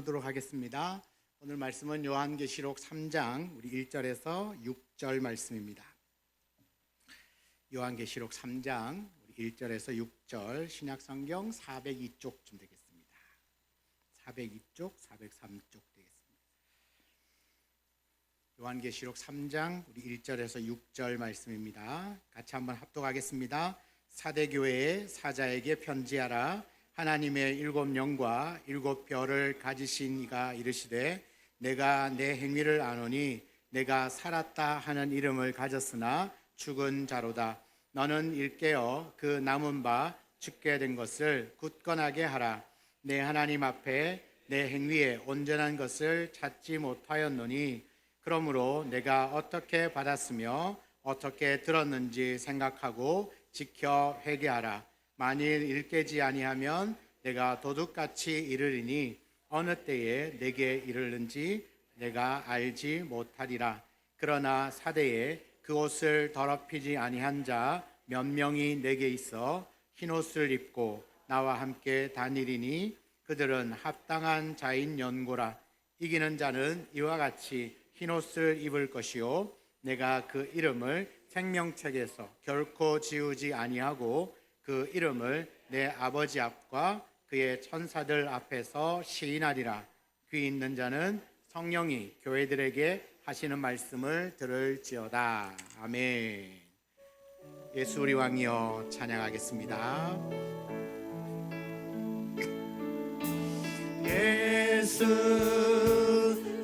나누도록 하겠습니다. 오늘 말씀은 요한계시록 3장 우리 1절에서 6절 말씀입니다. 요한계시록 3장 우리 1절에서 6절 신약성경 402쪽쯤 되겠습니다. 402쪽, 403쪽 되겠습니다. 요한계시록 3장 우리 1절에서 6절 말씀입니다. 같이 한번 합독하겠습니다. 사대교회의 사자에게 편지하라. 하나님의 7영과 7별을 가지신 이가 이르시되 내가 내 행위를 아노니 내가 살았다 하는 이름을 가졌으나 죽은 자로다. 너는 일깨어 그 남은 바 죽게 된 것을 굳건하게 하라. 내 하나님 앞에 내 행위에 온전한 것을 찾지 못하였노니 그러므로 내가 어떻게 받았으며 어떻게 들었는지 생각하고 지켜 회개하라. 만일 일깨지 아니하면 내가 도둑같이 이르리니 어느 때에 내게 이르는지 내가 알지 못하리라. 그러나 사대에 그 옷을 더럽히지 아니한 자 몇 명이 내게 있어 흰옷을 입고 나와 함께 다니리니 그들은 합당한 자인 연고라. 이기는 자는 이와 같이 흰옷을 입을 것이요 내가 그 이름을 생명책에서 결코 지우지 아니하고 그 이름을 내 아버지 앞과 그의 천사들 앞에서 시인하리라. 귀 있는 자는 성령이 교회들에게 하시는 말씀을 들을지어다. 아멘. 예수 우리 왕이여 찬양하겠습니다. 예수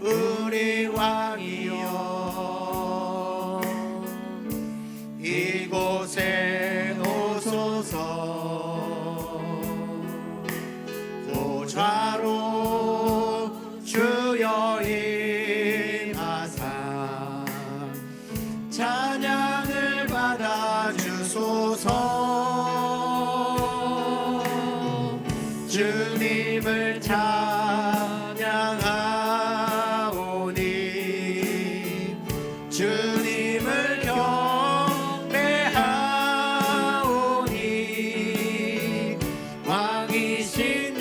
우리 왕이여 이곳에 고좌로 주여 임하사 찬양을 받아주소서. 주님을 찬양하오니 주님을 경배하오니 왕이신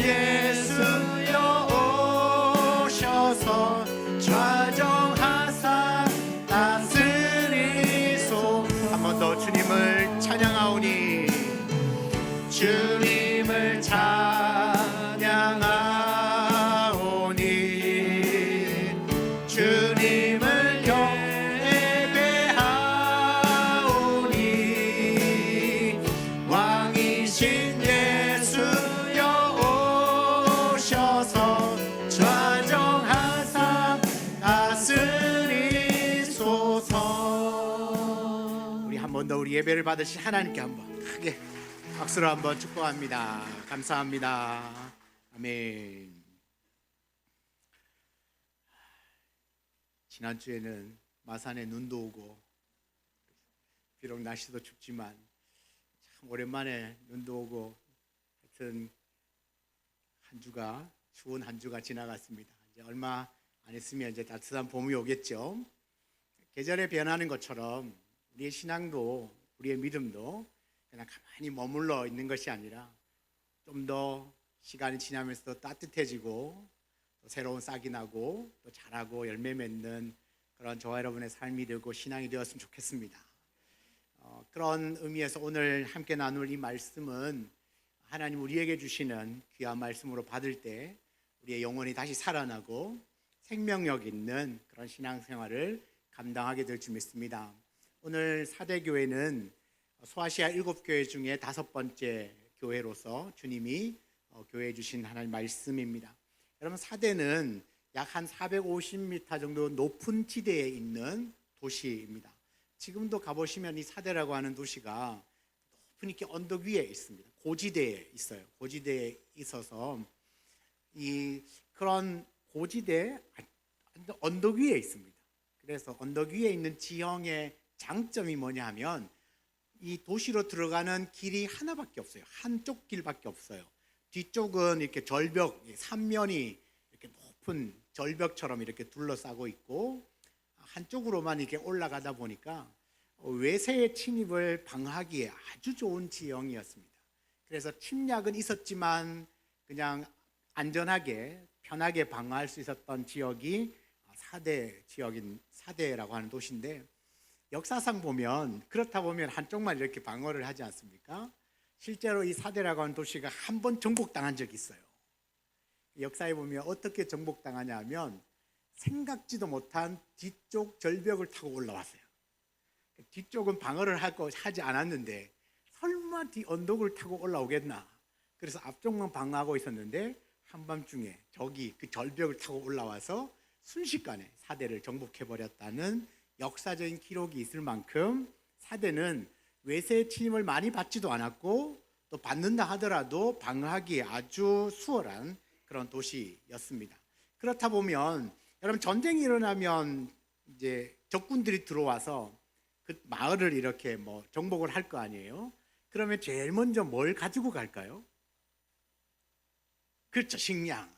좌정하사 다스리소. 한 번 더 주님을 찬양하오니 주님을 찬양하오니 주님을 경배하오니 왕이신 예수여 오셔서 좌정하사 다스리소서. 우리 한 번 더 우리 예배를 받으신 하나님께 한번 크게 박수로 한번 축복합니다. 감사합니다. 아멘. 지난주에는 마산에 눈도 오고 비록 날씨도 춥지만 참 오랜만에 눈도 오고 하여튼 한 주가 추운 한 주가 지나갔습니다. 이제 얼마 안 있으면 이제 따뜻한 봄이 오겠죠. 계절에 변하는 것처럼 우리의 신앙도 우리의 믿음도 그냥 가만히 머물러 있는 것이 아니라 좀 더 시간이 지나면서 더 따뜻해지고 또 새로운 싹이 나고 또 자라고 열매 맺는 그런 저와 여러분의 삶이 되고 신앙이 되었으면 좋겠습니다. 그런 의미에서 오늘 함께 나눌 이 말씀은 하나님 우리에게 주시는 귀한 말씀으로 받을 때 우리의 영혼이 다시 살아나고 생명력 있는 그런 신앙생활을 감당하게 될 줄 믿습니다. 오늘 사대교회는 소아시아 7교회 중에 5번째 교회로서 주님이 교회해 주신 하나님 말씀입니다. 여러분, 사대는 약 한 450m 정도 높은 지대에 있는 도시입니다. 지금도 가보시면 이 사대라고 하는 도시가 높은 이렇게 언덕 위에 있습니다. 고지대에 있어요. 고지대에 있어서 그런 고지대 언덕 위에 있습니다. 그래서 언덕 위에 있는 지형의 장점이 뭐냐 하면 이 도시로 들어가는 길이 하나밖에 없어요. 한쪽 길밖에 없어요. 뒤쪽은 이렇게 절벽, 삼면이 이렇게 높은 절벽처럼 이렇게 둘러싸고 있고 한쪽으로만 이렇게 올라가다 보니까 외세의 침입을 방어하기에 아주 좋은 지형이었습니다. 그래서 침략은 있었지만 그냥 안전하게 편하게 방어할 수 있었던 지역이 사대 지역인 사대라고 하는 도시인데, 역사상 보면 그렇다 보면 한쪽만 이렇게 방어를 하지 않습니까? 실제로 이 사대라고 하는 도시가 한 번 정복당한 적이 있어요. 역사에 보면 어떻게 정복당하냐 하면 생각지도 못한 뒤쪽 절벽을 타고 올라왔어요. 뒤쪽은 방어를 하지 않았는데 설마 뒤 언덕을 타고 올라오겠나, 그래서 앞쪽만 방어하고 있었는데 한밤중에 적이 그 절벽을 타고 올라와서 순식간에 사대를 정복해버렸다는 역사적인 기록이 있을 만큼 사대는 외세의 침입을 많이 받지도 않았고 또 받는다 하더라도 방어하기 아주 수월한 그런 도시였습니다. 그렇다 보면 여러분, 전쟁이 일어나면 이제 적군들이 들어와서 그 마을을 이렇게 뭐 정복을 할 거 아니에요. 그러면 제일 먼저 뭘 가지고 갈까요? 그렇죠, 식량.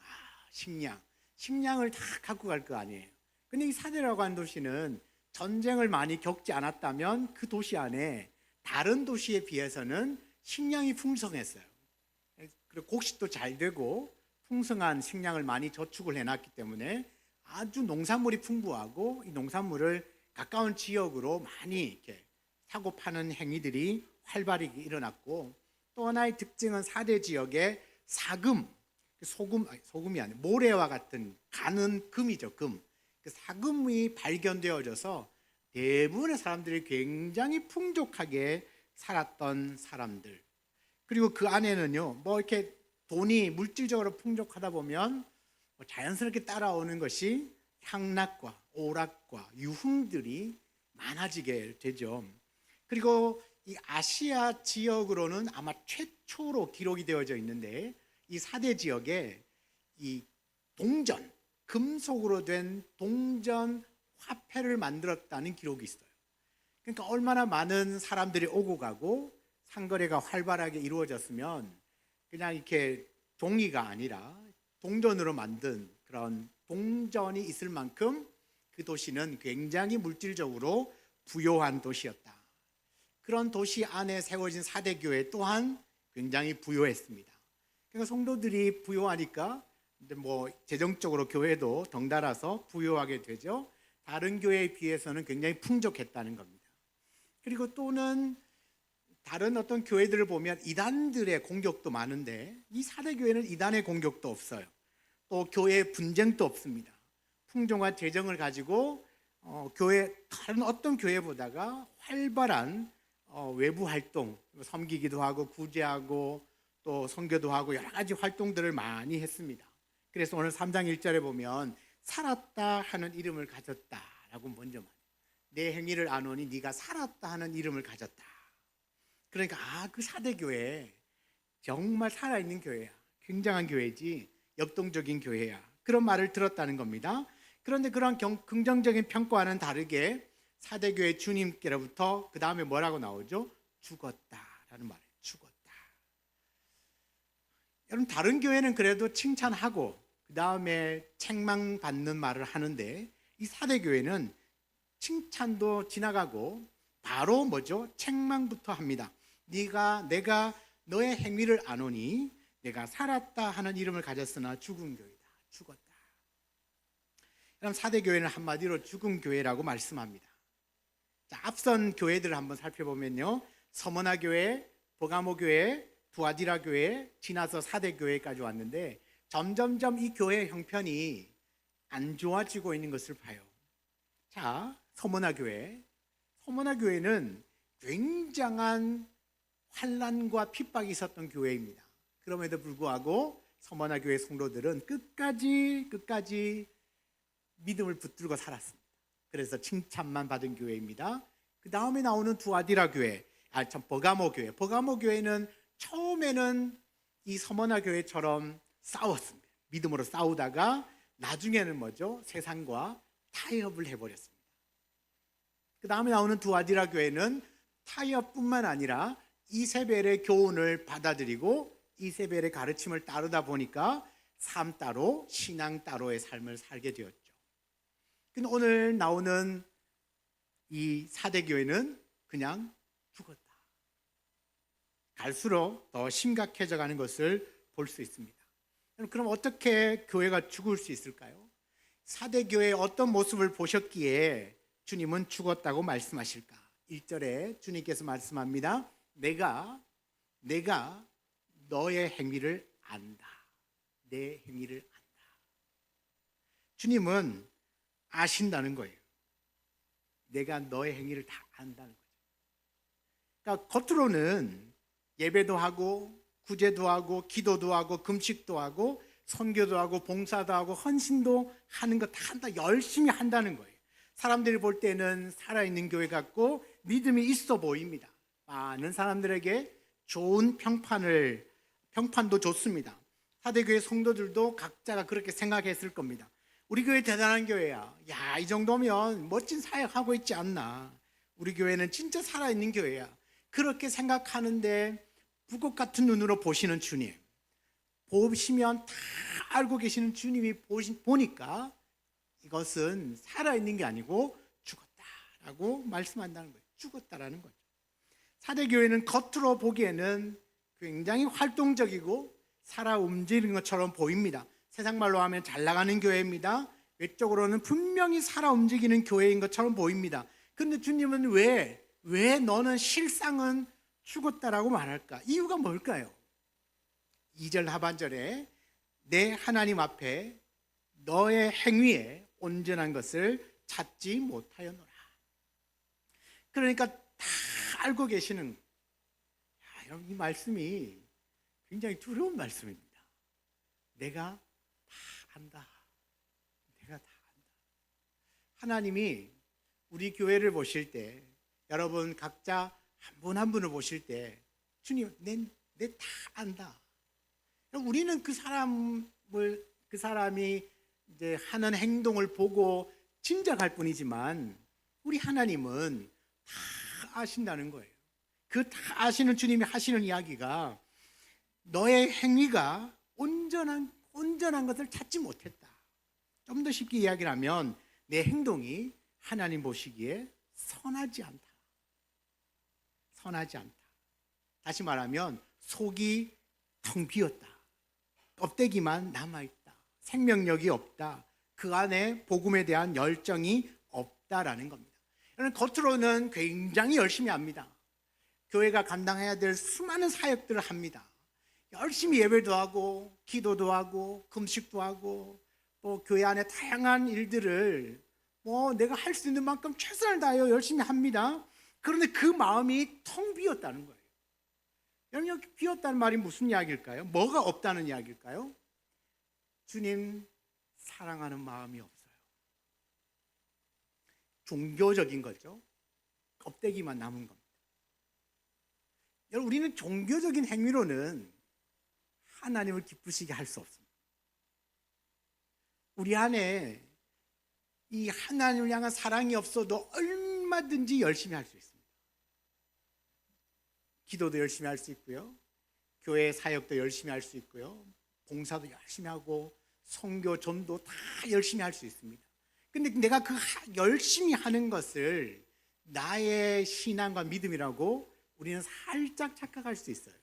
식량을 다 갖고 갈 거 아니에요. 근데 이 사대라고 하는 도시는 전쟁을 많이 겪지 않았다면 그 도시 안에 다른 도시에 비해서는 식량이 풍성했어요. 그리고 곡식도 잘 되고 풍성한 식량을 많이 저축을 해놨기 때문에 아주 농산물이 풍부하고 이 농산물을 가까운 지역으로 많이 이렇게 사고 파는 행위들이 활발히 일어났고, 또 하나의 특징은 사대 지역에 사금, 소금이 아니라 모래와 같은 가는 금이죠, 금. 그 사금이 발견되어져서 대부분의 사람들이 굉장히 풍족하게 살았던 사람들. 그리고 그 안에는요, 뭐 이렇게 돈이 물질적으로 풍족하다 보면 자연스럽게 따라오는 것이 향락과 오락과 유흥들이 많아지게 되죠. 그리고 이 아시아 지역으로는 아마 최초로 기록이 되어져 있는데, 이 사대 지역에 이 동전, 금속으로 된 동전 화폐를 만들었다는 기록이 있어요. 그러니까 얼마나 많은 사람들이 오고 가고 상거래가 활발하게 이루어졌으면 그냥 이렇게 종이가 아니라 동전으로 만든 그런 동전이 있을 만큼 그 도시는 굉장히 물질적으로 부요한 도시였다. 그런 도시 안에 세워진 사대교회 또한 굉장히 부요했습니다. 그러니까 성도들이 부요하니까 뭐 재정적으로 교회도 덩달아서 부요하게 되죠. 다른 교회에 비해서는 굉장히 풍족했다는 겁니다. 그리고 또는 다른 어떤 교회들을 보면 이단들의 공격도 많은데 이 사대교회는 이단의 공격도 없어요. 또 교회 분쟁도 없습니다. 풍족한 재정을 가지고 교회 다른 어떤 교회보다가 활발한 외부 활동, 섬기기도 하고 구제하고 또 선교도 하고 여러 가지 활동들을 많이 했습니다. 그래서 오늘 3장 1절에 보면 살았다 하는 이름을 가졌다라고 먼저 말해요. 내 행위를 아노니 네가 살았다 하는 이름을 가졌다. 그러니까 그 사대교회 정말 살아있는 교회야, 굉장한 교회지 역동적인 교회야, 그런 말을 들었다는 겁니다. 그런데 그런 긍정적인 평가와는 다르게 사대교회 주님께로부터 그 다음에 뭐라고 나오죠? 죽었다라는 말이에요. 죽었다. 여러분, 다른 교회는 그래도 칭찬하고 그 다음에 책망받는 말을 하는데 이 사대교회는 칭찬도 지나가고 바로 뭐죠? 책망부터 합니다. 내가 너의 행위를 아노니 내가 살았다 하는 이름을 가졌으나 죽은 교회다. 죽었다. 그럼 사대교회는 한마디로 죽은 교회라고 말씀합니다. 자, 앞선 교회들을 한번 살펴보면요, 서머나 교회, 버가모 교회, 두아디라 교회, 지나서 사대교회까지 왔는데 점점점 이 교회의 형편이 안 좋아지고 있는 것을 봐요. 자, 서머나 교회는 굉장한 환난과 핍박이 있었던 교회입니다. 그럼에도 불구하고 서머나 교회 성도들은 끝까지 믿음을 붙들고 살았습니다. 그래서 칭찬만 받은 교회입니다. 그 다음에 나오는 두아디라 교회, 버가모 교회는 처음에는 이 서머나 교회처럼 싸웠습니다. 믿음으로 싸우다가 나중에는 뭐죠? 세상과 타협을 해버렸습니다. 그 다음에 나오는 두아디라 교회는 타협뿐만 아니라 이세벨의 교훈을 받아들이고 이세벨의 가르침을 따르다 보니까 삶 따로 신앙 따로의 삶을 살게 되었죠. 근데 오늘 나오는 이 사대교회는 그냥 죽었다. 갈수록 더 심각해져 가는 것을 볼 수 있습니다. 그럼 어떻게 교회가 죽을 수 있을까요? 사대교회의 어떤 모습을 보셨기에 주님은 죽었다고 말씀하실까? 1절에 주님께서 말씀합니다. 내가 너의 행위를 안다. 내 행위를 안다. 주님은 아신다는 거예요. 내가 너의 행위를 다 안다는 거죠. 그러니까 겉으로는 예배도 하고 구제도 하고 기도도 하고 금식도 하고 선교도 하고 봉사도 하고 헌신도 하는 거 다 한다. 열심히 한다는 거예요. 사람들이 볼 때는 살아있는 교회 같고 믿음이 있어 보입니다. 많은 사람들에게 좋은 평판도 좋습니다. 사대교회 성도들도 각자가 그렇게 생각했을 겁니다. 우리 교회 대단한 교회야. 야, 이 정도면 멋진 사역하고 있지 않나. 우리 교회는 진짜 살아있는 교회야. 그렇게 생각하는데 북극 같은 눈으로 보시는 주님, 보시면 다 알고 계시는 주님이 보니까 이것은 살아있는 게 아니고 죽었다라고 말씀한다는 거예요. 죽었다라는 거죠. 사대교회는 겉으로 보기에는 굉장히 활동적이고 살아 움직이는 것처럼 보입니다. 세상 말로 하면 잘 나가는 교회입니다. 외적으로는 분명히 살아 움직이는 교회인 것처럼 보입니다. 그런데 주님은 왜 너는 실상은 죽었다라고 말할까? 이유가 뭘까요? 2절 하반절에 내 하나님 앞에 너의 행위에 온전한 것을 찾지 못하였노라. 그러니까 다 알고 계시는, 여러분, 이 말씀이 굉장히 두려운 말씀입니다. 내가 다 안다. 내가 다 안다. 하나님이 우리 교회를 보실 때, 여러분 각자 한 분 한 분을 보실 때, 주님, 내 다 안다. 우리는 그 사람이 이제 하는 행동을 보고 짐작할 뿐이지만, 우리 하나님은 다 아신다는 거예요. 그 다 아시는 주님이 하시는 이야기가 너의 행위가 온전한 것을 찾지 못했다. 좀 더 쉽게 이야기를 하면 내 행동이 하나님 보시기에 선하지 않다. 선하지 않다. 다시 말하면 속이 텅 비었다. 껍데기만 남아있다. 생명력이 없다. 그 안에 복음에 대한 열정이 없다라는 겁니다. 여러분, 겉으로는 굉장히 열심히 합니다. 교회가 감당해야 될 수많은 사역들을 합니다. 열심히 예배도 하고 기도도 하고 금식도 하고 교회 안에 다양한 일들을 내가 할 수 있는 만큼 최선을 다하여 열심히 합니다. 그런데 그 마음이 텅 비었다는 거예요. 여러분, 여기 비었다는 말이 무슨 이야기일까요? 뭐가 없다는 이야기일까요? 주님 사랑하는 마음이 없어요. 종교적인 거죠. 껍데기만 남은 겁니다. 여러분, 우리는 종교적인 행위로는 하나님을 기쁘시게 할 수 없습니다. 우리 안에 이 하나님을 향한 사랑이 없어도 얼마든지 열심히 할 수 있습니다. 기도도 열심히 할 수 있고요, 교회 사역도 열심히 할 수 있고요, 봉사도 열심히 하고 선교 전도 다 열심히 할 수 있습니다. 근데 내가 그 열심히 하는 것을 나의 신앙과 믿음이라고 우리는 살짝 착각할 수 있어요.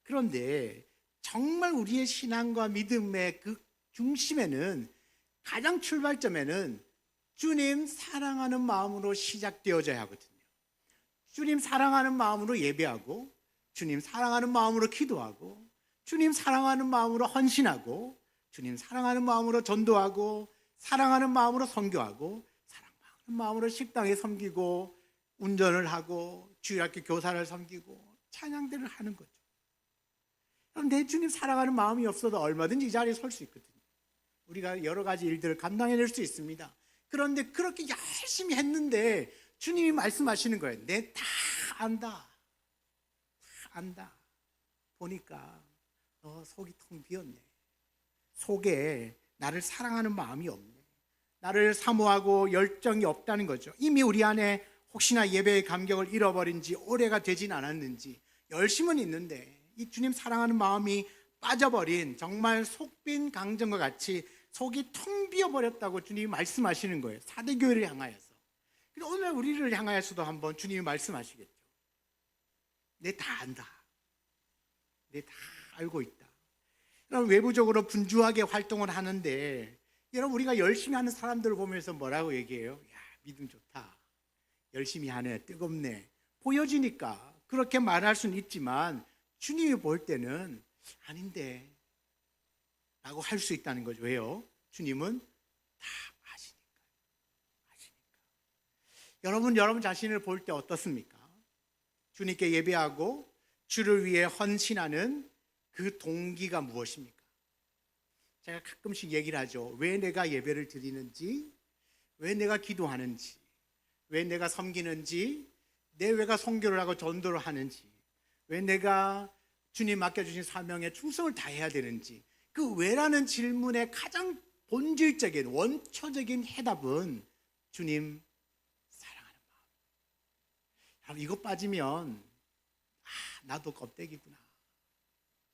그런데 정말 우리의 신앙과 믿음의 그 중심에는, 가장 출발점에는 주님 사랑하는 마음으로 시작되어져야 하거든요. 주님 사랑하는 마음으로 예배하고, 주님 사랑하는 마음으로 기도하고, 주님 사랑하는 마음으로 헌신하고, 주님 사랑하는 마음으로 전도하고, 사랑하는 마음으로 선교하고, 사랑하는 마음으로 식당에 섬기고, 운전을 하고, 주일학교 교사를 섬기고, 찬양대를 하는 거죠. 그럼 내 주님 사랑하는 마음이 없어도 얼마든지 이 자리에 설 수 있거든요. 우리가 여러 가지 일들을 감당해낼 수 있습니다. 그런데 그렇게 열심히 했는데 주님이 말씀하시는 거예요. 내 다 안다. 다 안다. 보니까 너 속이 텅 비었네. 속에 나를 사랑하는 마음이 없네. 나를 사모하고 열정이 없다는 거죠. 이미 우리 안에 혹시나 예배의 감격을 잃어버린 지 오래가 되진 않았는지 열심은 있는데 이 주님 사랑하는 마음이 빠져버린, 정말 속빈 강정과 같이 속이 텅 비어버렸다고 주님이 말씀하시는 거예요. 사대교회를 향하여서. 오늘 우리를 향하여서도 한번 주님이 말씀하시겠죠. 내 다 안다. 내 다 알고 있다. 여러분, 외부적으로 분주하게 활동을 하는데, 여러분, 우리가 열심히 하는 사람들을 보면서 뭐라고 얘기해요? 야, 믿음 좋다, 열심히 하네, 뜨겁네, 보여지니까 그렇게 말할 수는 있지만 주님이 볼 때는 아닌데 라고 할 수 있다는 거죠. 왜요? 주님은 다 아시니까. 여러분 자신을 볼 때 어떻습니까? 주님께 예배하고 주를 위해 헌신하는 그 동기가 무엇입니까? 제가 가끔씩 얘기를 하죠. 왜 내가 예배를 드리는지, 왜 내가 기도하는지, 왜 내가 섬기는지, 내 왜가 선교를 하고 전도를 하는지, 왜 내가 주님 맡겨주신 사명에 충성을 다해야 되는지, 그 왜라는 질문의 가장 본질적인 원초적인 해답은 주님 사랑하는 마음. 이거 빠지면 나도 껍데기구나,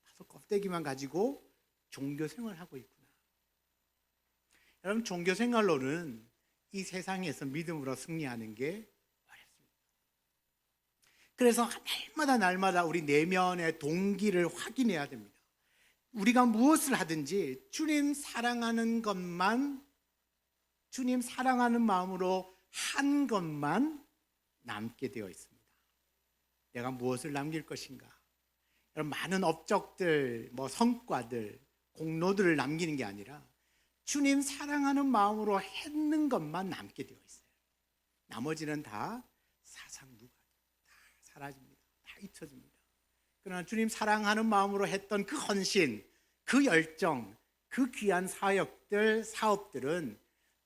나도 껍데기만 가지고 종교 생활하고 있구나. 여러분, 종교 생활로는 이 세상에서 믿음으로 승리하는 게 어렵습니다. 그래서 날마다 우리 내면의 동기를 확인해야 됩니다. 우리가 무엇을 하든지 주님 사랑하는 것만, 주님 사랑하는 마음으로 한 것만 남게 되어 있습니다. 내가 무엇을 남길 것인가? 여러분, 많은 업적들, 성과들, 공로들을 남기는 게 아니라 주님 사랑하는 마음으로 했는 것만 남게 되어 있어요. 나머지는 다 사상누각, 다 사라집니다. 다 잊혀집니다. 그러나 주님 사랑하는 마음으로 했던 그 헌신, 그 열정, 그 귀한 사역들, 사업들은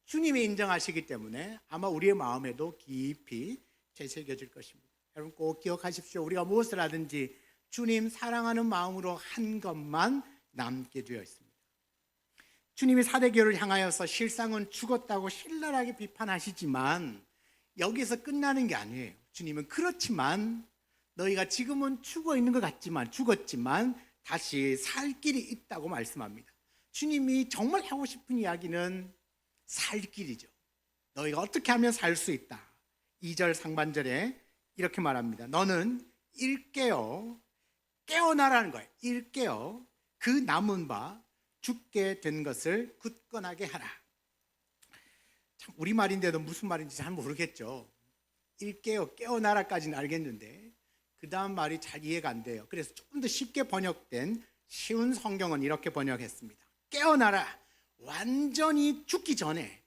주님이 인정하시기 때문에 아마 우리의 마음에도 깊이 되새겨질 것입니다. 여러분, 꼭 기억하십시오. 우리가 무엇을 하든지 주님 사랑하는 마음으로 한 것만 남게 되어 있습니다. 주님이 사대교를 향하여서 실상은 죽었다고 신랄하게 비판하시지만 여기서 끝나는 게 아니에요. 주님은 그렇지만 너희가 지금은 죽어 있는 것 같지만, 죽었지만 다시 살 길이 있다고 말씀합니다. 주님이 정말 하고 싶은 이야기는 살 길이죠. 너희가 어떻게 하면 살 수 있다. 2절 상반절에 이렇게 말합니다. 너는 일깨어, 깨어나라는 거예요. 일깨어 그 남은 바 죽게 된 것을 굳건하게 하라. 참, 우리말인데도 무슨 말인지 잘 모르겠죠. 일깨어, 깨어나라까지는 알겠는데 그 다음 말이 잘 이해가 안 돼요. 그래서 조금 더 쉽게 번역된 쉬운 성경은 이렇게 번역했습니다. 깨어나라. 완전히 죽기 전에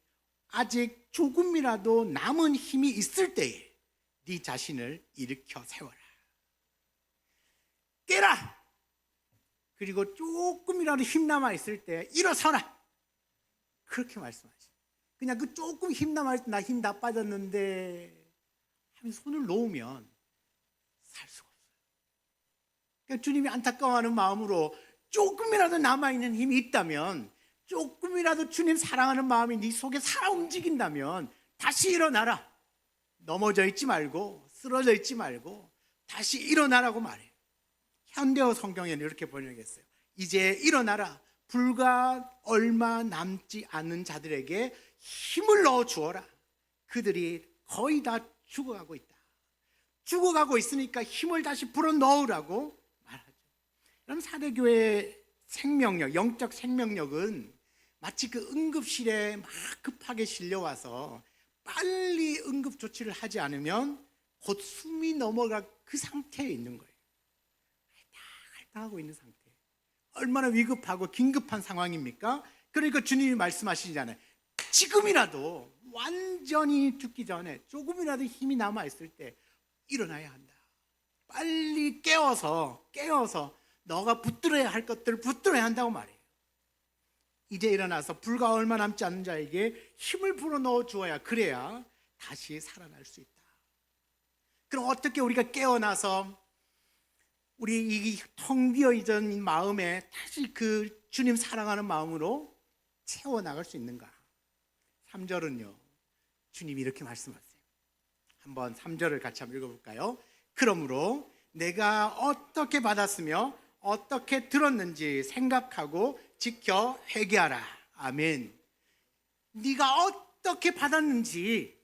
아직 조금이라도 남은 힘이 있을 때에 네 자신을 일으켜 세워라. 깨라. 그리고 조금이라도 힘 남아 있을 때 일어서라. 그렇게 말씀하시죠. 그냥 그 조금 힘 남아 있을 때 나 힘 다 빠졌는데 하면 손을 놓으면 살 수가 없어요. 그러니까 주님이 안타까워하는 마음으로 조금이라도 남아있는 힘이 있다면, 조금이라도 주님 사랑하는 마음이 네 속에 살아 움직인다면 다시 일어나라. 넘어져 있지 말고, 쓰러져 있지 말고 다시 일어나라고 말해요. 현대어 성경에는 이렇게 번역했어요. 이제 일어나라. 불과 얼마 남지 않은 자들에게 힘을 넣어 주어라. 그들이 거의 다 죽어가고 있다. 죽어가고 있으니까 힘을 다시 불어 넣으라고 말하죠. 그럼 사대교회의 생명력, 영적 생명력은 마치 그 응급실에 막 급하게 실려와서 빨리 응급 조치를 하지 않으면 곧 숨이 넘어갈 그 상태에 있는 거예요. 할당하고 있는 상태. 얼마나 위급하고 긴급한 상황입니까? 그러니까 주님이 말씀하시잖아요. 지금이라도 완전히 죽기 전에 조금이라도 힘이 남아있을 때 일어나야 한다. 빨리 깨어서 너가 붙들어야 할 것들을 붙들어야 한다고 말해요. 이제 일어나서 불과 얼마 남지 않은 자에게 힘을 불어넣어 주어야, 그래야 다시 살아날 수 있다. 그럼 어떻게 우리가 깨어나서 우리 이 텅 비어 있던 마음에 다시 그 주님 사랑하는 마음으로 채워나갈 수 있는가? 3절은요, 주님이 이렇게 말씀하세요. 한번 3절을 같이 한번 읽어볼까요? 그러므로 내가 어떻게 받았으며 어떻게 들었는지 생각하고 지켜 회개하라. 아멘. 네가 어떻게 받았는지,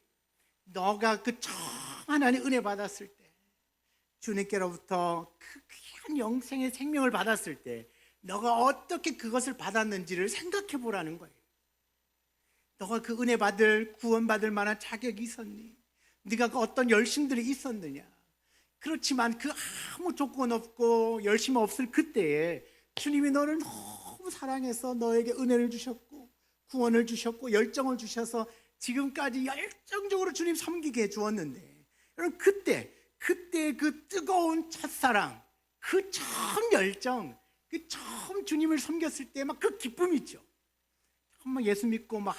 너가 그 하나님 은혜 받았을 때, 주님께로부터 그 귀한 영생의 생명을 받았을 때 너가 어떻게 그것을 받았는지를 생각해 보라는 거예요. 너가 그 은혜 받을, 구원받을 만한 자격이 있었니? 네가 그 어떤 열심들이 있었느냐? 그렇지만 그 아무 조건 없고 열심 없을 그때에 주님이 너를 너무 사랑해서 너에게 은혜를 주셨고 구원을 주셨고 열정을 주셔서 지금까지 열정적으로 주님 섬기게 해주었는데, 여러분 그때 그 뜨거운 첫사랑, 그 처음 열정, 그 처음 주님을 섬겼을 때 막 그 기쁨 있죠. 정말 예수 믿고 막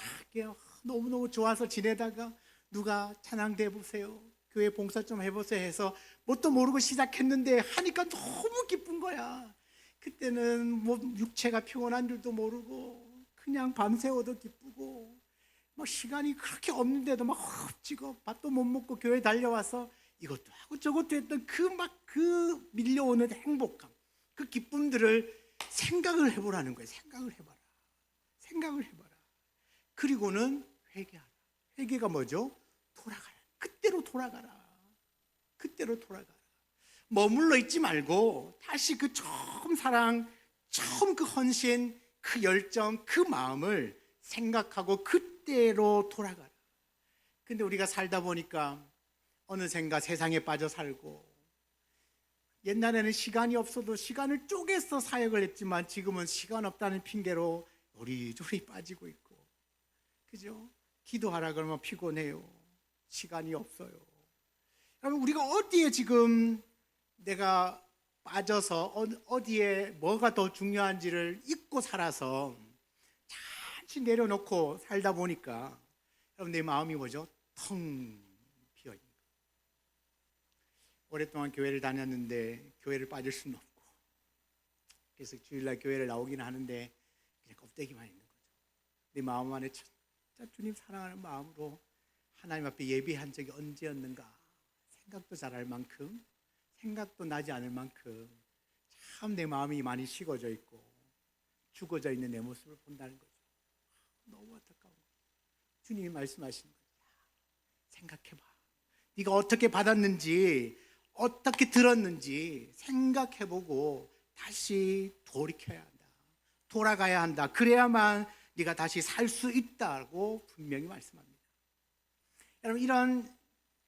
너무너무 좋아서 지내다가 누가 찬양대 해보세요, 교회 봉사 좀 해보세요 해서 뭣도 모르고 시작했는데 하니까 너무 기쁜 거야. 그때는 뭐 육체가 피곤한 줄도 모르고 그냥 밤새워도 기쁘고 뭐 시간이 그렇게 없는데도 막 헛지고 밥도 못 먹고 교회 달려와서 이것도 하고 저것도 했던 그 밀려오는 행복감, 그 기쁨들을 생각을 해보라는 거예요. 생각을 해봐라. 그리고는 회개하라. 회개가 뭐죠? 돌아가라. 그때로 돌아가라. 머물러 있지 말고 다시 그 처음 사랑, 처음 그 헌신, 그 열정, 그 마음을 생각하고 그때로 돌아가라. 근데 우리가 살다 보니까 어느샌가 세상에 빠져 살고, 옛날에는 시간이 없어도 시간을 쪼개서 사역을 했지만 지금은 시간 없다는 핑계로 요리조리 빠지고 있고, 그죠? 기도하라 그러면 피곤해요. 시간이 없어요. 그러면 우리가 어디에 지금 내가 빠져서 어디에 뭐가 더 중요한지를 잊고 살아서 잠시 내려놓고 살다 보니까 여러분 내 마음이 뭐죠? 텅 비어 있는 거예요. 오랫동안 교회를 다녔는데 교회를 빠질 수는 없고, 그래서 주일날 교회를 나오긴 하는데 그냥 껍데기만 있는 거죠. 내 마음 안에 진짜 주님 사랑하는 마음으로 하나님 앞에 예배한 적이 언제였는가 생각도 잘할 만큼, 생각도 나지 않을 만큼 참 내 마음이 많이 식어져 있고 죽어져 있는 내 모습을 본다는 거죠. 너무 안타까워. 주님이 말씀하시는 거예요. 생각해봐. 네가 어떻게 받았는지, 어떻게 들었는지 생각해보고 다시 돌이켜야 한다. 돌아가야 한다. 그래야만 네가 다시 살 수 있다고 분명히 말씀합니다. 여러분, 이런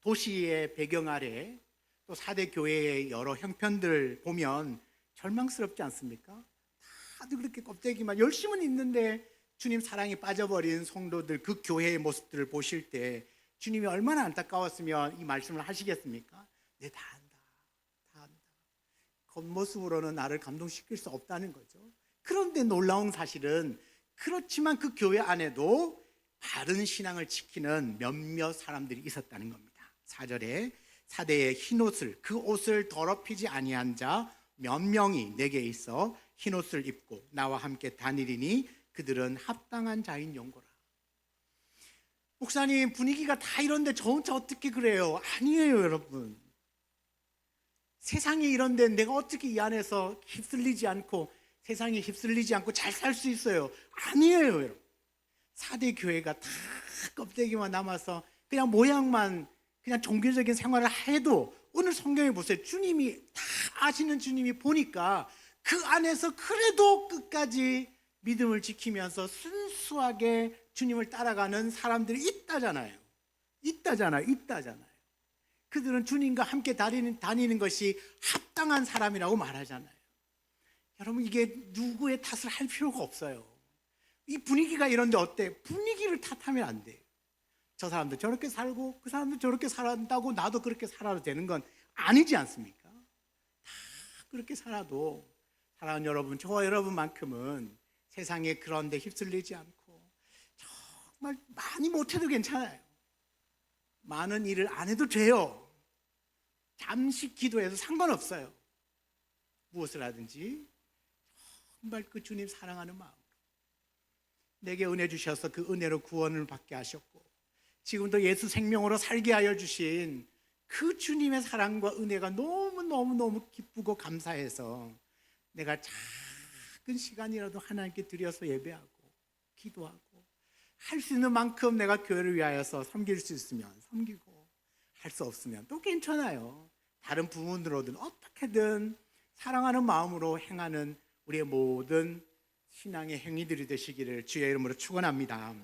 도시의 배경 아래 또 4대 교회의 여러 형편들 보면 절망스럽지 않습니까? 다들 그렇게 껍데기만 열심은 있는데 주님 사랑에 빠져버린 성도들, 그 교회의 모습들을 보실 때 주님이 얼마나 안타까웠으면 이 말씀을 하시겠습니까? 네, 다 안다. 겉모습으로는 나를 감동시킬 수 없다는 거죠. 그런데 놀라운 사실은 그렇지만 그 교회 안에도 바른 신앙을 지키는 몇몇 사람들이 있었다는 겁니다. 4절에 4대의 흰옷을, 그 옷을 더럽히지 아니한 자 몇 명이 내게 있어 흰옷을 입고 나와 함께 다니리니 그들은 합당한 자인 용고라. 목사님, 분위기가 다 이런데 저 혼자 어떻게 그래요? 아니에요, 여러분. 세상이 이런데 내가 어떻게 이 안에서 휩쓸리지 않고, 세상에 휩쓸리지 않고 잘 살 수 있어요? 아니에요, 여러분. 4대 교회가 다 껍데기만 남아서 그냥 모양만, 그냥 종교적인 생활을 해도 오늘 성경에 보세요. 주님이 다 아시는 주님이 보니까 그 안에서 그래도 끝까지 믿음을 지키면서 순수하게 주님을 따라가는 사람들이 있다잖아요. 그들은 주님과 함께 다니는 것이 합당한 사람이라고 말하잖아요. 여러분, 이게 누구의 탓을 할 필요가 없어요. 이 분위기가 이런데 어때? 분위기를 탓하면 안 돼요. 저 사람도 저렇게 살고 그 사람도 저렇게 살았다고 나도 그렇게 살아도 되는 건 아니지 않습니까? 다 그렇게 살아도 사랑하는 여러분, 저와 여러분만큼은 세상에 그런 데 휩쓸리지 않고 정말 많이 못해도 괜찮아요. 많은 일을 안 해도 돼요. 잠시 기도해도 상관없어요. 무엇을 하든지 정말 그 주님 사랑하는 마음으로 내게 은혜 주셔서 그 은혜로 구원을 받게 하셨고 지금도 예수 생명으로 살게 하여 주신 그 주님의 사랑과 은혜가 너무 기쁘고 감사해서 내가 작은 시간이라도 하나님께 드려서 예배하고 기도하고 할 수 있는 만큼 내가 교회를 위하여서 섬길 수 있으면 섬기고 할 수 없으면 또 괜찮아요. 다른 부분으로든 어떻게든 사랑하는 마음으로 행하는 우리의 모든 신앙의 행위들이 되시기를 주의 이름으로 축원합니다.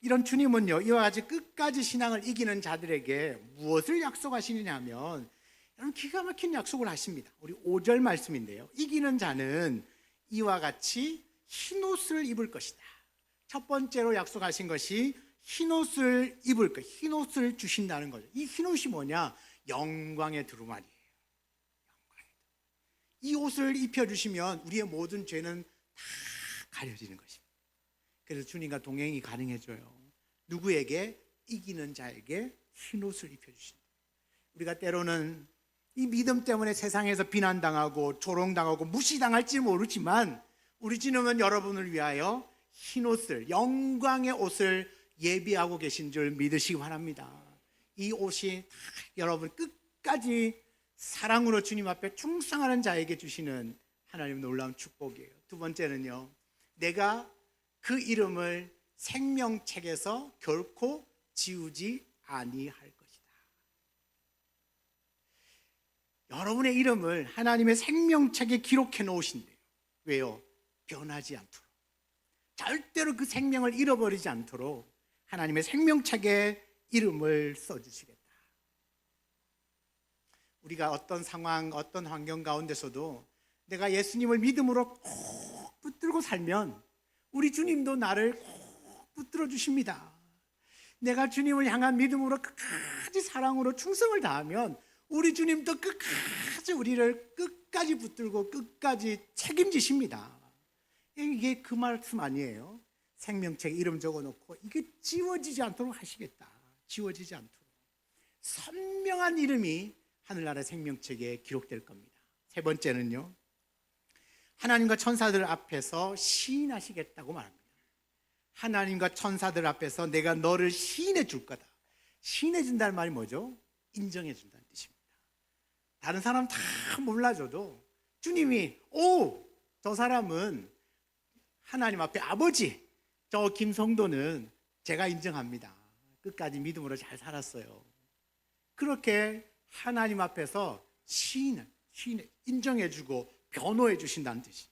이런 주님은요, 이와 같이 끝까지 신앙을 이기는 자들에게 무엇을 약속하시느냐 하면, 여러분, 기가 막힌 약속을 하십니다. 우리 5절 말씀인데요, 이기는 자는 이와 같이 흰옷을 입을 것이다. 첫 번째로 약속하신 것이 흰옷을 입을 것, 흰옷을 주신다는 거죠. 이 흰옷이 뭐냐? 영광의 두루마리예요. 이 옷을 입혀주시면 우리의 모든 죄는 다 가려지는 것입니다. 그래서 주님과 동행이 가능해져요. 누구에게? 이기는 자에게 흰옷을 입혀주신다. 우리가 때로는 이 믿음 때문에 세상에서 비난당하고 조롱당하고 무시당할지 모르지만, 우리 주님은 여러분을 위하여 흰옷을, 영광의 옷을 예비하고 계신 줄 믿으시기 바랍니다. 이 옷이 다 여러분 끝까지 사랑으로 주님 앞에 충성하는 자에게 주시는 하나님의 놀라운 축복이에요. 두 번째는요, 내가 그 이름을 생명책에서 결코 지우지 아니할 것이다. 여러분의 이름을 하나님의 생명책에 기록해 놓으신대요. 왜요? 변하지 않도록, 절대로 그 생명을 잃어버리지 않도록 하나님의 생명책에 이름을 써주시겠다. 우리가 어떤 상황, 어떤 환경 가운데서도 내가 예수님을 믿음으로 꼭 붙들고 살면 우리 주님도 나를 꼭 붙들어 주십니다. 내가 주님을 향한 믿음으로 끝까지 사랑으로 충성을 다하면 우리 주님도 끝까지 우리를 끝까지 붙들고 끝까지 책임지십니다. 이게 그 말씀 아니에요? 생명책에 이름 적어놓고 이게 지워지지 않도록 하시겠다. 지워지지 않도록 선명한 이름이 하늘나라 생명책에 기록될 겁니다. 세 번째는요, 하나님과 천사들 앞에서 시인하시겠다고 말합니다. 하나님과 천사들 앞에서 내가 너를 시인해 줄 거다. 시인해 준다는 말이 뭐죠? 인정해 준다는 뜻입니다. 다른 사람 다 몰라줘도 주님이 저 사람은 하나님 앞에 아버지, 저 김성도는 제가 인정합니다. 끝까지 믿음으로 잘 살았어요. 그렇게 하나님 앞에서 시인을 인정해 주고 변호해 주신다는 뜻이에요.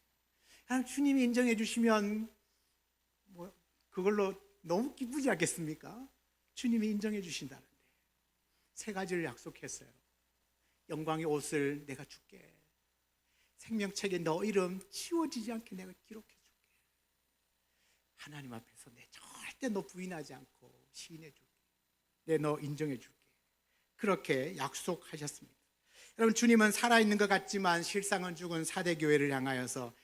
주님이 인정해 주시면 그걸로 너무 기쁘지 않겠습니까? 주님이 인정해 주신다는데 세 가지를 약속했어요. 영광의 옷을 내가 줄게. 생명책에 너 이름 지워지지 않게 내가 기록해 줄게. 하나님 앞에서 내 절대 너 부인하지 않고 시인해 줄게. 내 너 인정해 줄게. 그렇게 약속하셨습니다. 여러분, 주님은 살아있는 것 같지만 실상은 죽은 사대교회를 향하여서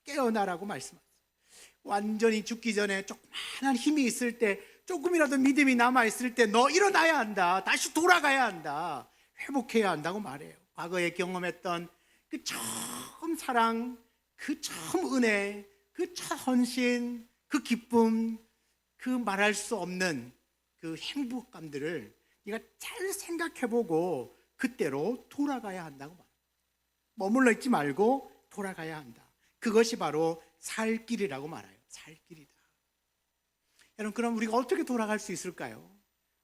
깨어나라고 말씀하셨어요. 완전히 죽기 전에 조그마한 힘이 있을 때, 조금이라도 믿음이 남아있을 때 너 일어나야 한다. 다시 돌아가야 한다. 회복해야 한다고 말해요. 과거에 경험했던 그 처음 사랑, 그 처음 은혜, 그 첫 헌신, 그 기쁨, 그 말할 수 없는 그 행복감들을 네가 잘 생각해보고 그때로 돌아가야 한다고 말해요. 머물러 있지 말고 돌아가야 한다. 그것이 바로 살 길이라고 말해요. 살 길이다. 여러분, 그럼 우리가 어떻게 돌아갈 수 있을까요?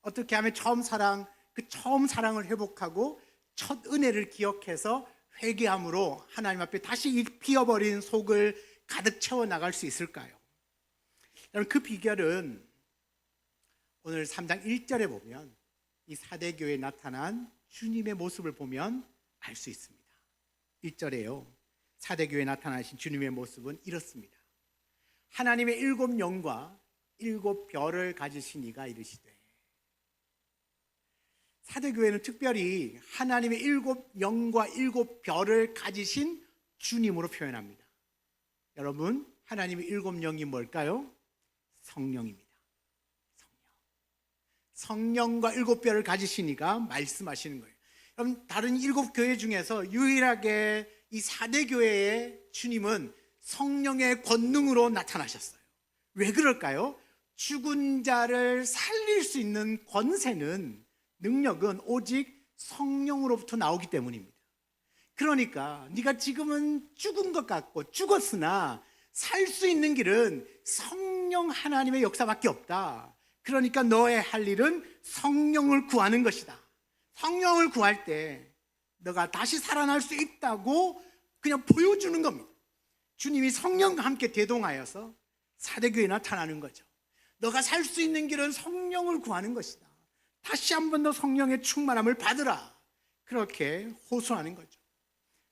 어떻게 하면 처음 사랑을 회복하고 첫 은혜를 기억해서 회개함으로 하나님 앞에 다시 비어버린 속을 가득 채워 나갈 수 있을까요? 여러분, 그 비결은 오늘 3장 1절에 보면 이 사대교회에 나타난 주님의 모습을 보면 알 수 있습니다. 1절에요, 사대교회에 나타나신 주님의 모습은 이렇습니다. 하나님의 7 영과 7 별을 가지신 이가 이르시되. 사대교회는 특별히 하나님의 7 영과 7 별을 가지신 주님으로 표현합니다. 여러분, 하나님의 7 영이 뭘까요? 성령입니다. 성령과 7 별을 가지시니까 말씀하시는 거예요. 여러분, 다른 7 교회 중에서 유일하게 이 사대교회의 주님은 성령의 권능으로 나타나셨어요. 왜 그럴까요? 죽은 자를 살릴 수 있는 권세는, 능력은 오직 성령으로부터 나오기 때문입니다. 그러니까 네가 지금은 죽은 것 같고 죽었으나 살 수 있는 길은 성령 하나님의 역사밖에 없다. 그러니까 너의 할 일은 성령을 구하는 것이다. 성령을 구할 때 너가 다시 살아날 수 있다고 그냥 보여주는 겁니다. 주님이 성령과 함께 대동하여서 사대교회에 나타나는 거죠. 너가 살 수 있는 길은 성령을 구하는 것이다. 다시 한 번 더 성령의 충만함을 받으라. 그렇게 호소하는 거죠.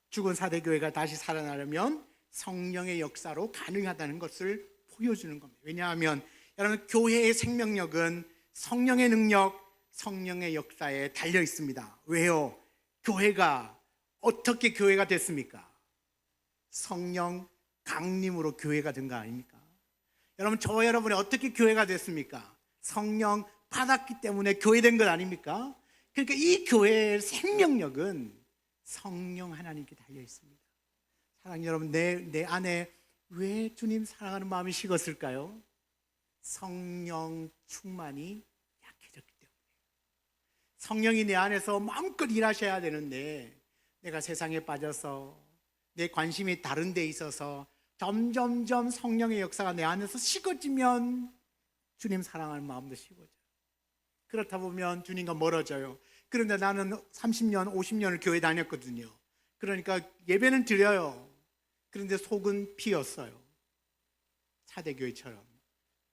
죽은 사대교회가 다시 살아나려면 성령의 역사로 가능하다는 것을 보여주는 겁니다. 왜냐하면 여러분, 교회의 생명력은 성령의 능력, 성령의 역사에 달려 있습니다. 왜요? 교회가 어떻게 교회가 됐습니까? 성령 강림으로 교회가 된 거 아닙니까? 여러분, 저 여러분이 어떻게 교회가 됐습니까? 성령 받았기 때문에 교회된 것 아닙니까? 그러니까 이 교회의 생명력은 성령 하나님께 달려 있습니다. 사랑하는 여러분, 내 안에 왜 주님 사랑하는 마음이 식었을까요? 성령 충만이 약해졌기 때문에. 성령이 내 안에서 마음껏 일하셔야 되는데 내가 세상에 빠져서 내 관심이 다른 데 있어서 점점점 성령의 역사가 내 안에서 식어지면 주님 사랑하는 마음도 식어져요. 그렇다 보면 주님과 멀어져요. 그런데 나는 30년, 50년을 교회 다녔거든요. 그러니까 예배는 드려요. 그런데 속은 비었어요. 사대교회처럼.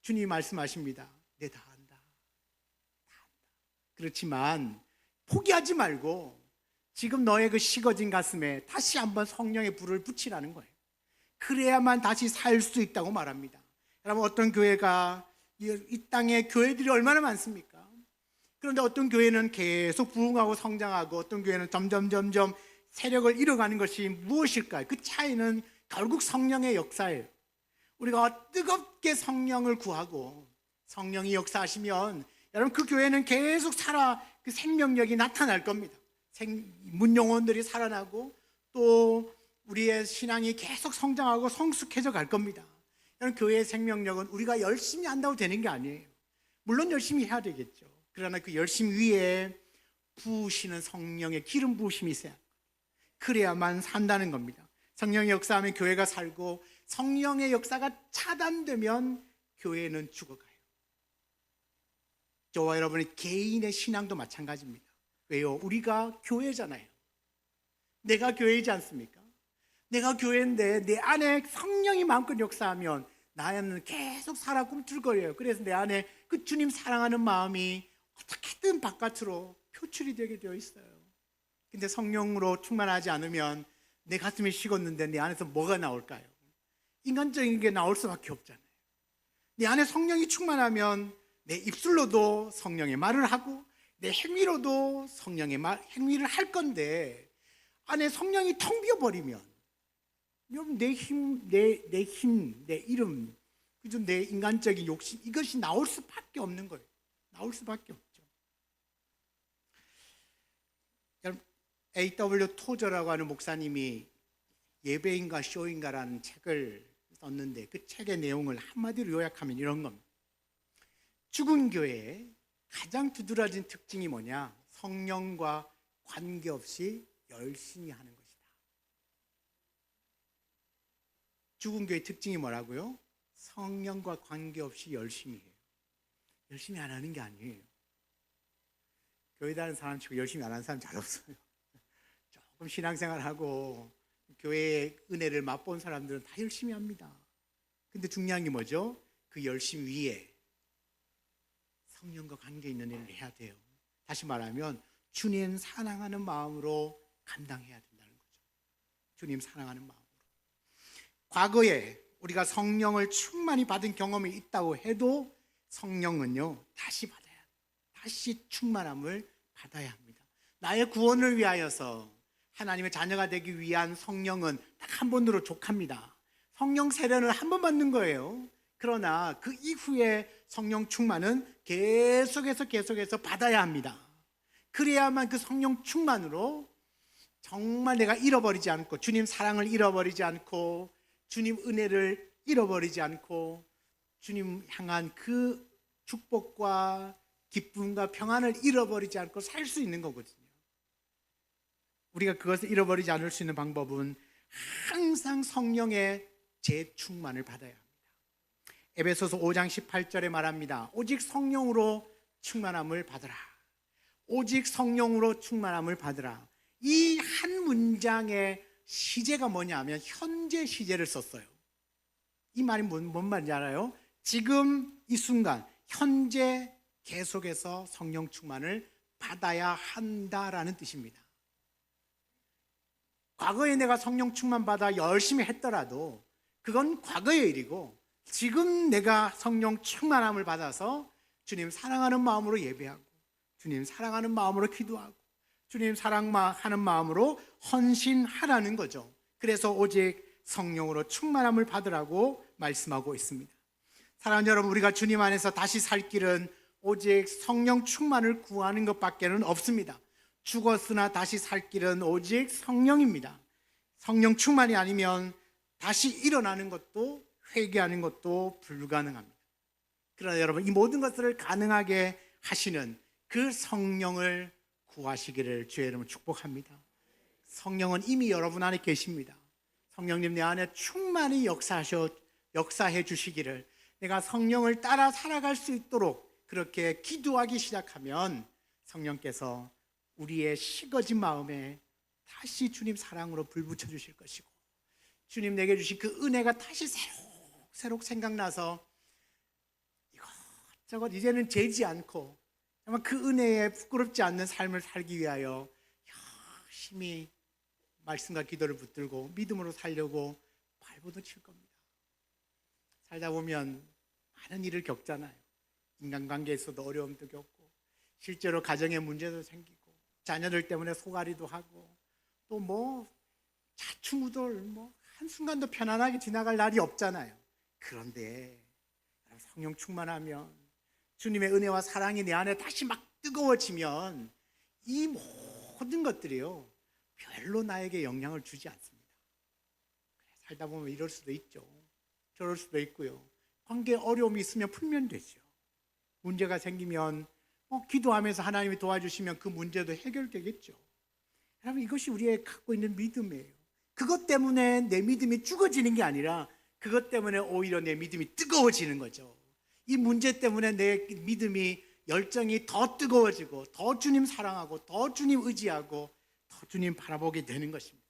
주님이 말씀하십니다. 내 다 안다. 다 안다. 그렇지만 포기하지 말고 지금 너의 그 식어진 가슴에 다시 한번 성령의 불을 붙이라는 거예요. 그래야만 다시 살 수 있다고 말합니다. 여러분, 어떤 교회가 이 땅에 교회들이 얼마나 많습니까? 그런데 어떤 교회는 계속 부흥하고 성장하고 어떤 교회는 점점 세력을 잃어가는 것이 무엇일까요? 그 차이는 결국 성령의 역사예요. 우리가 뜨겁게 성령을 구하고 성령이 역사하시면 여러분, 그 교회는 계속 그 생명력이 나타날 겁니다. 문영혼들이 살아나고 또 우리의 신앙이 계속 성장하고 성숙해져 갈 겁니다. 여러분, 교회의 생명력은 우리가 열심히 한다고 되는 게 아니에요. 물론 열심히 해야 되겠죠. 그러나 그 열심 위에 부으시는 성령의 기름 부으심이 있어야 합니다. 그래야만 산다는 겁니다. 성령의 역사하면 교회가 살고 성령의 역사가 차단되면 교회는 죽어가요. 저와 여러분의 개인의 신앙도 마찬가지입니다. 왜요? 우리가 교회잖아요. 내가 교회이지 않습니까? 내가 교회인데 내 안에 성령이 마음껏 역사하면 나는 계속 살아 꿈틀거려요. 그래서 내 안에 그 주님 사랑하는 마음이 어떻게든 바깥으로 표출이 되게 되어 있어요. 근데 성령으로 충만하지 않으면 내 가슴이 식었는데 내 안에서 뭐가 나올까요? 인간적인 게 나올 수밖에 없잖아요. 내 안에 성령이 충만하면 내 입술로도 성령의 말을 하고 내 행위로도 성령의 행위를 할 건데 안에 성령이 텅 비어버리면 여러분, 내 힘, 내 이름, 그죠? 내 인간적인 욕심, 이것이 나올 수밖에 없는 거예요. 나올 수밖에 없죠. 여러분, A.W. 토저라고 하는 목사님이 예배인가 쇼인가라는 책을 썼는데 그 책의 내용을 한마디로 요약하면 이런 겁니다. 죽은 교회의 가장 두드러진 특징이 뭐냐? 성령과 관계없이 열심히 하는 것이다. 죽은 교회의 특징이 뭐라고요? 성령과 관계없이 열심히 해요. 열심히 안 하는 게 아니에요. 교회 다니는 사람 치고 열심히 안 하는 사람 잘 없어요. 조금 신앙생활하고 교회의 은혜를 맛본 사람들은 다 열심히 합니다. 근데 중요한 게 뭐죠? 그 열심 위에 성령과 관계 있는 일을 해야 돼요. 다시 말하면 주님 사랑하는 마음으로 감당해야 된다는 거죠. 주님 사랑하는 마음으로. 과거에 우리가 성령을 충만히 받은 경험이 있다고 해도 성령은요, 다시 충만함을 받아야 합니다. 나의 구원을 위하여서 하나님의 자녀가 되기 위한 성령은 딱 한 번으로 족합니다. 성령 세례는 한 번 받는 거예요. 그러나 그 이후에 성령 충만은 계속해서 받아야 합니다. 그래야만 그 성령 충만으로 정말 내가 잃어버리지 않고 주님 사랑을 잃어버리지 않고 주님 은혜를 잃어버리지 않고 주님 향한 그 축복과 기쁨과 평안을 잃어버리지 않고 살 수 있는 거거든요. 우리가 그것을 잃어버리지 않을 수 있는 방법은 항상 성령의 재충만을 받아야 합니다. 에베소서 5장 18절에 말합니다. 오직 성령으로 충만함을 받으라. 오직 성령으로 충만함을 받으라. 이 한 문장의 시제가 뭐냐면 현재 시제를 썼어요. 이 말이 뭔 말인지 알아요? 지금 이 순간 현재 계속해서 성령 충만을 받아야 한다라는 뜻입니다. 과거에 내가 성령 충만 받아 열심히 했더라도 그건 과거의 일이고, 지금 내가 성령 충만함을 받아서 주님 사랑하는 마음으로 예배하고, 주님 사랑하는 마음으로 기도하고, 주님 사랑하는 마음으로 헌신하라는 거죠. 그래서 오직 성령으로 충만함을 받으라고 말씀하고 있습니다. 사랑하는 여러분, 우리가 주님 안에서 다시 살 길은 오직 성령 충만을 구하는 것밖에는 없습니다. 죽었으나 다시 살 길은 오직 성령입니다. 성령 충만이 아니면 다시 일어나는 것도 회개하는 것도 불가능합니다. 그러나 여러분, 이 모든 것을 가능하게 하시는 그 성령을 구하시기를 주의 이름으로 축복합니다. 성령은 이미 여러분 안에 계십니다. 성령님, 내 안에 충만히 역사해 주시기를, 내가 성령을 따라 살아갈 수 있도록 그렇게 기도하기 시작하면 성령께서 우리의 식어진 마음에 다시 주님 사랑으로 불 붙여 주실 것이고, 주님 내게 주신 그 은혜가 다시 새록 생각나서 이것저것 이제는 재지 않고 아마 그 은혜에 부끄럽지 않는 삶을 살기 위하여 열심히 말씀과 기도를 붙들고 믿음으로 살려고 발버둥 칠 겁니다. 살다 보면 많은 일을 겪잖아요. 인간관계에서도 어려움도 겪고, 실제로 가정에 문제도 생기고, 자녀들 때문에 속앓이도 하고, 또 자충우돌 한순간도 편안하게 지나갈 날이 없잖아요. 그런데 성령 충만하면, 주님의 은혜와 사랑이 내 안에 다시 막 뜨거워지면 이 모든 것들이요 별로 나에게 영향을 주지 않습니다. 살다 보면 이럴 수도 있죠. 저럴 수도 있고요. 관계에 어려움이 있으면 풀면 되죠. 문제가 생기면 기도하면서 하나님이 도와주시면 그 문제도 해결되겠죠. 여러분, 이것이 우리의 갖고 있는 믿음이에요. 그것 때문에 내 믿음이 죽어지는 게 아니라 그것 때문에 오히려 내 믿음이 뜨거워지는 거죠. 이 문제 때문에 내 믿음이, 열정이 더 뜨거워지고, 더 주님 사랑하고, 더 주님 의지하고, 더 주님 바라보게 되는 것입니다.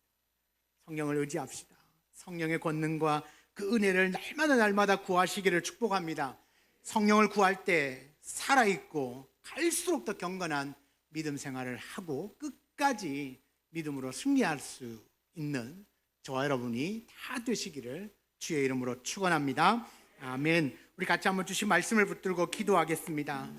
성령을 의지합시다. 성령의 권능과 그 은혜를 날마다 구하시기를 축복합니다. 성령을 구할 때 살아있고 갈수록 더 경건한 믿음 생활을 하고 끝까지 믿음으로 승리할 수 있는 저와 여러분이 다 되시기를 주의 이름으로 축원합니다. 아멘. 우리 같이 한번 주신 말씀을 붙들고 기도하겠습니다.